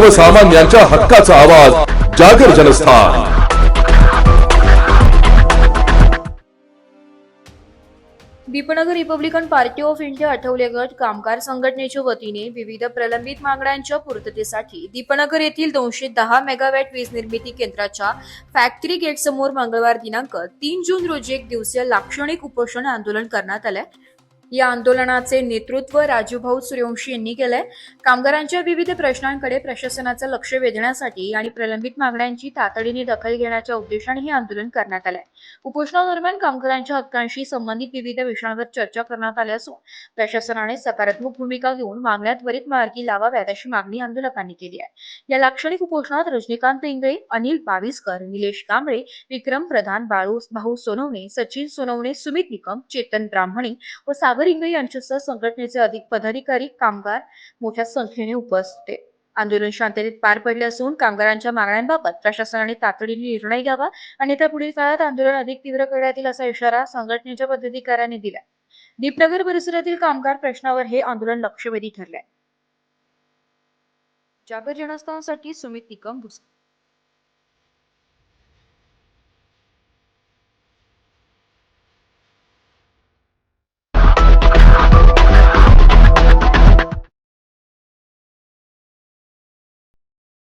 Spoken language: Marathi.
सर्वसामान्यांच्या हक्काचा आवाज जागर Janasthan. Deepnagar Republican party of India Athawale गट कामगार संघटनेच्या वतीने विविध प्रलंबित मागण्यांच्या पूर्ततेसाठी दीपनगर येथील 210 मेगावॅट वीज निर्मिती केंद्राच्या फॅक्टरी गेट समोर मंगळवार दिनांक 3 जून रोजी एक दिवसीय लाक्षणिक उपोषण आंदोलन करण्यात आले। या आंदोलनाचे नेतृत्व राजूभाऊ सूर्यवंशी यांनी केले। कामगारांच्या विविध प्रश्नांकडे प्रशासनाचे लक्ष वेधण्यासाठी आणि प्रलंबित मागण्यांची तातडीने दखल घेण्याच्या उद्देशाने हे आंदोलन करण्यात आले। उपोषणादरम्यान कामगारांच्या हक्कांशी संबंधित विविध विषयांवर चर्चा करण्यात आली असून प्रशासनाने सकारात्मक भूमिका घेऊन मागण्या त्वरित मार्गी लावाव्यात अशी मागणी आंदोलकांनी केली आहे। या लाक्षणिक उपोषणात रजनीकांत इंगळे, अनिल बाविस्कर, निलेश कांबळे, विक्रम प्रधान, भाऊ सोनवणे, सचिन सोनवणे, सुमित निकम, चेतन ब्राह्मणी व सागर इंगळे यांच्यासह संघटनेचे अधिक पदाधिकारी, कामगार मोठ्या संख्येने उपस्थित होते। आंदोलन शांततेत पार पडले असून कामगारांच्या मागण्यांबाबत प्रशासनाने तातडीने निर्णय घ्यावा आणि त्या पुढील काळात आंदोलन अधिक तीव्र करण्यात येईल असा इशारा संघटनेच्या पदाधिकाऱ्यांनी दिला। दीपनगर परिसरातील कामगार प्रश्नावर हे आंदोलन लक्षवेधी ठरले। जागर जनस्थानसाठी सुमित निकम,